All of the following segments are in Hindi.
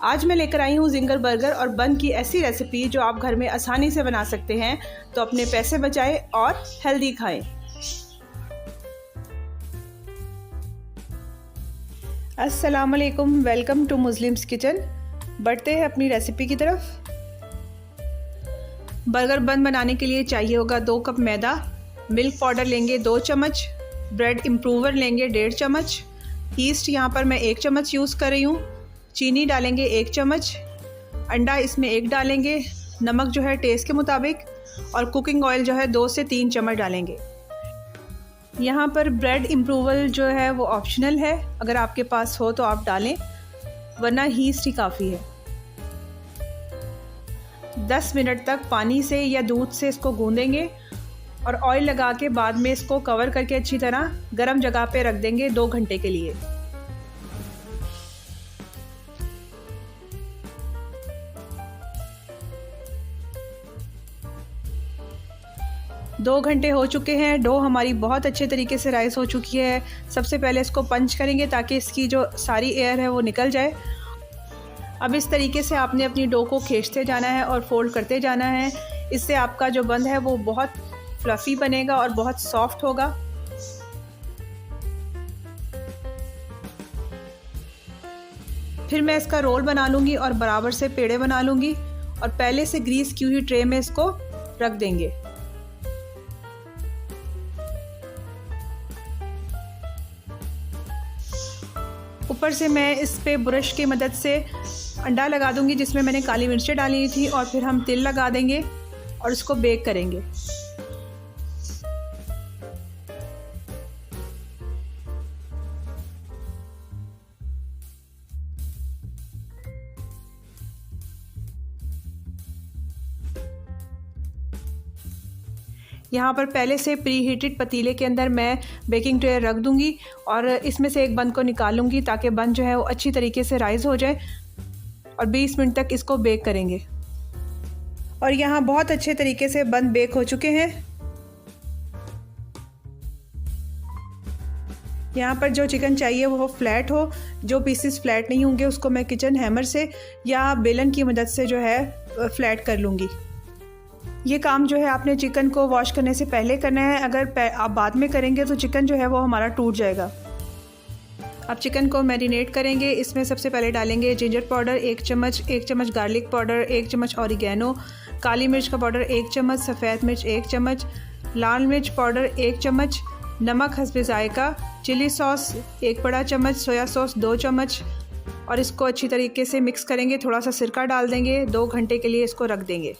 आज मैं लेकर आई हूँ जिंगर बर्गर और बन की ऐसी रेसिपी जो आप घर में आसानी से बना सकते हैं, तो अपने पैसे बचाएं और हेल्दी खाएं। अस्सलाम वालेकुम, वेलकम टू मुस्लिम्स किचन। बढ़ते हैं अपनी रेसिपी की तरफ। बर्गर बन बनाने के लिए चाहिए होगा 2 कप मैदा, मिल्क पाउडर लेंगे 2 चम्मच, ब्रेड इम्प्रूवर लेंगे 1.5 चम्मच, ईस्ट यहाँ पर मैं 1 चम्मच यूज़ कर रही हूँ, चीनी डालेंगे 1 चम्मच, अंडा इसमें 1 डालेंगे, नमक जो है टेस्ट के मुताबिक, और कुकिंग ऑयल जो है 2 से 3 चम्मच डालेंगे। यहाँ पर ब्रेड इम्प्रूवर जो है वो ऑप्शनल है, अगर आपके पास हो तो आप डालें, वरना ईस्ट ही काफ़ी है। 10 मिनट तक पानी से या दूध से इसको गूंदेंगे और ऑयल लगा के बाद में इसको कवर करके अच्छी तरह गर्म जगह पे रख देंगे 2 घंटे के लिए। दो घंटे हो चुके हैं, डो हमारी बहुत अच्छे तरीके से राइस हो चुकी है। सबसे पहले इसको पंच करेंगे ताकि इसकी जो सारी एयर है वो निकल जाए। अब इस तरीके से आपने अपनी डो को खींचते जाना है और फोल्ड करते जाना है। इससे आपका जो बन है वो बहुत फ्लफ़ी बनेगा और बहुत सॉफ्ट होगा। फिर मैं इसका रोल बना लूँगी और बराबर से पेड़े बना लूँगी और पहले से ग्रीस की हुई ट्रे में इसको रख देंगे। ऊपर से मैं इस पे ब्रश की मदद से अंडा लगा दूंगी जिसमें मैंने काली मिर्चें डाली थी, और फिर हम तिल लगा देंगे और इसको बेक करेंगे। यहाँ पर पहले से प्री हीटेड पतीले के अंदर मैं बेकिंग ट्रे रख दूँगी और इसमें से एक बन को निकाल लूँगी ताकि बन जो है वो अच्छी तरीके से राइज़ हो जाए, और 20 मिनट तक इसको बेक करेंगे। और यहाँ बहुत अच्छे तरीके से बन बेक हो चुके हैं। यहाँ पर जो चिकन चाहिए वो फ्लैट हो, जो पीसेस फ्लैट नहीं होंगे उसको मैं किचन हैमर से या बेलन की मदद से जो है फ्लैट कर लूँगी। ये काम जो है आपने चिकन को वॉश करने से पहले करना है, अगर आप बाद में करेंगे तो चिकन जो है वो हमारा टूट जाएगा। अब चिकन को मैरिनेट करेंगे। इसमें सबसे पहले डालेंगे जिंजर पाउडर 1 चम्मच, 1 चम्मच गार्लिक पाउडर, 1 चम्मच ऑरिगेनो, काली मिर्च का पाउडर 1 चम्मच, सफ़ेद मिर्च 1 चम्मच, लाल मिर्च पाउडर 1 चम्मच, नमक हस्बे जायका, चिली सॉस 1 बड़ा चम्मच, सोया सॉस 2 चम्मच, और इसको अच्छी तरीके से मिक्स करेंगे। थोड़ा सा सिरका डाल देंगे, 2 घंटे के लिए इसको रख देंगे।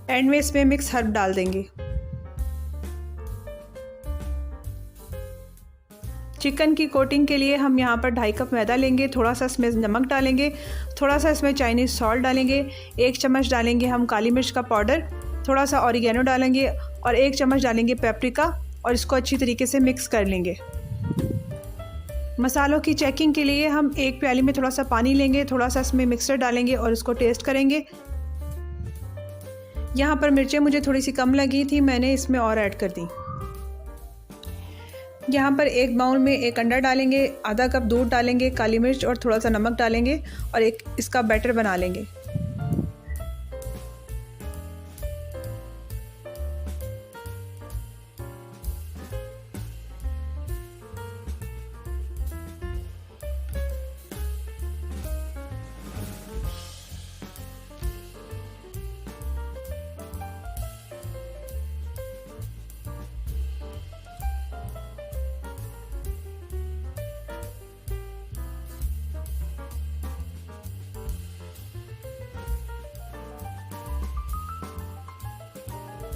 एंड में इसमें मिक्स हर्ब डाल देंगे। चिकन की कोटिंग के लिए हम यहाँ पर 2.5 कप मैदा लेंगे, थोड़ा सा इसमें नमक डालेंगे, थोड़ा सा इसमें चाइनीज़ सॉल्ट डालेंगे, 1 चम्मच डालेंगे हम काली मिर्च का पाउडर, थोड़ा सा ऑरिगेनो डालेंगे और 1 चम्मच डालेंगे पेपरिका, और इसको अच्छी तरीके से मिक्स कर लेंगे। मसालों की चेकिंग के लिए हम एक प्याली में थोड़ा सा पानी लेंगे, थोड़ा सा इसमें मिक्सर डालेंगे और इसको टेस्ट करेंगे। यहाँ पर मिर्चें मुझे थोड़ी सी कम लगी थी, मैंने इसमें और ऐड कर दी। यहाँ पर एक बाउल में 1 अंडा डालेंगे, आधा कप दूध डालेंगे, काली मिर्च और थोड़ा सा नमक डालेंगे और एक इसका बैटर बना लेंगे।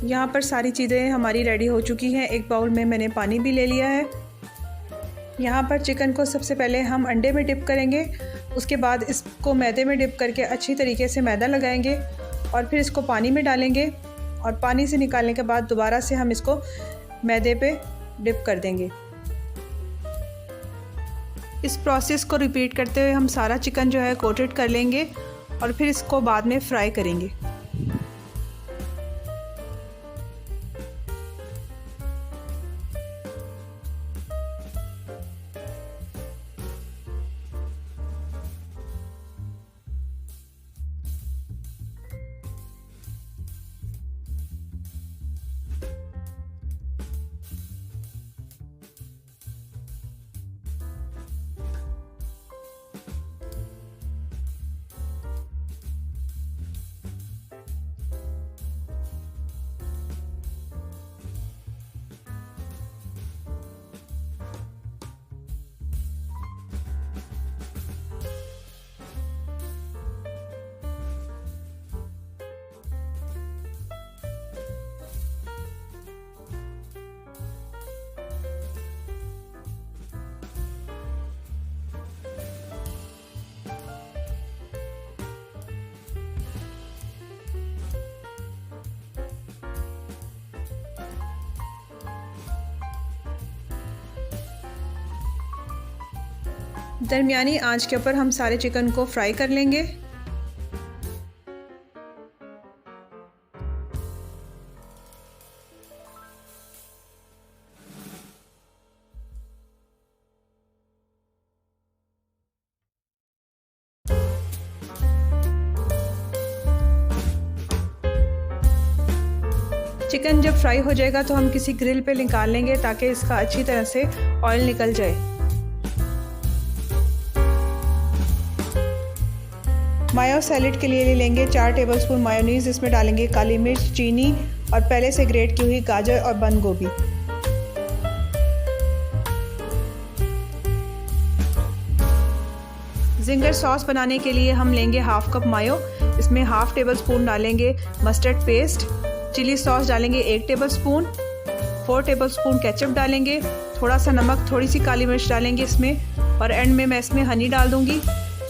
यहाँ पर सारी चीज़ें हमारी रेडी हो चुकी हैं। एक बाउल में मैंने पानी भी ले लिया है। यहाँ पर चिकन को सबसे पहले हम अंडे में डिप करेंगे, उसके बाद इसको मैदे में डिप करके अच्छी तरीके से मैदा लगाएंगे और फिर इसको पानी में डालेंगे, और पानी से निकालने के बाद दोबारा से हम इसको मैदे पे डिप कर देंगे। इस प्रोसेस को रिपीट करते हुए हम सारा चिकन जो है कोटेड कर लेंगे और फिर इसको बाद में फ्राई करेंगे। दरमियानी आंच के ऊपर हम सारे चिकन को फ्राई कर लेंगे। चिकन जब फ्राई हो जाएगा तो हम किसी ग्रिल पे निकाल लेंगे ताकि इसका अच्छी तरह से ऑयल निकल जाए। मायो सैलेड के लिए ले लेंगे 4 टेबलस्पून मायोनीज़। इसमें डालेंगे काली मिर्च, चीनी और पहले से ग्रेट की हुई गाजर और बंद गोभी। जिंगर सॉस बनाने के लिए हम लेंगे हाफ कप मायो। इसमें हाफ टेबलस्पून डालेंगे मस्टर्ड पेस्ट, चिली सॉस डालेंगे 1 टेबलस्पून, 4 टेबलस्पून केचप डालेंगे, थोड़ा सा नमक, थोड़ी सी काली मिर्च डालेंगे इसमें, और एंड में मैं इसमें हनी डाल दूंगी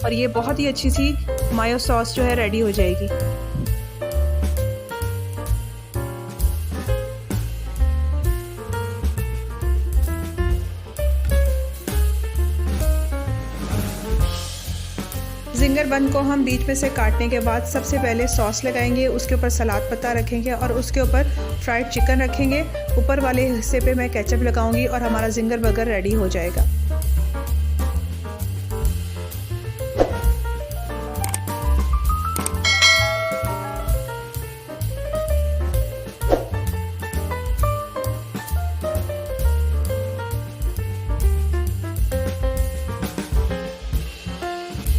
और ये बहुत ही अच्छी सी मायो सॉस जो है रेडी हो जाएगी। जिंगर बन को हम बीच में से काटने के बाद सबसे पहले सॉस लगाएंगे, उसके ऊपर सलाद पत्ता रखेंगे और उसके ऊपर फ्राइड चिकन रखेंगे। ऊपर वाले हिस्से पे मैं केचप लगाऊंगी और हमारा जिंगर बर्गर रेडी हो जाएगा।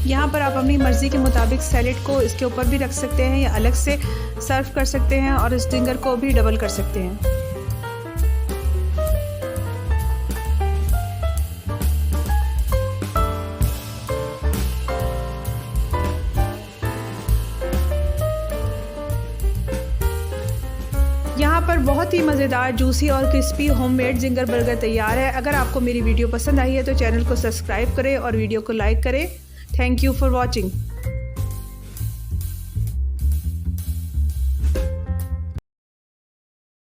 यहाँ पर आप अपनी मर्ज़ी के मुताबिक सैलेड को इसके ऊपर भी रख सकते हैं या अलग से सर्व कर सकते हैं और इस जिंगर को भी डबल कर सकते हैं। यहाँ पर बहुत ही मज़ेदार, जूसी और क्रिस्पी होममेड जिंगर बर्गर तैयार है। अगर आपको मेरी वीडियो पसंद आई है तो चैनल को सब्सक्राइब करें और वीडियो को लाइक करें। Thank you for watching.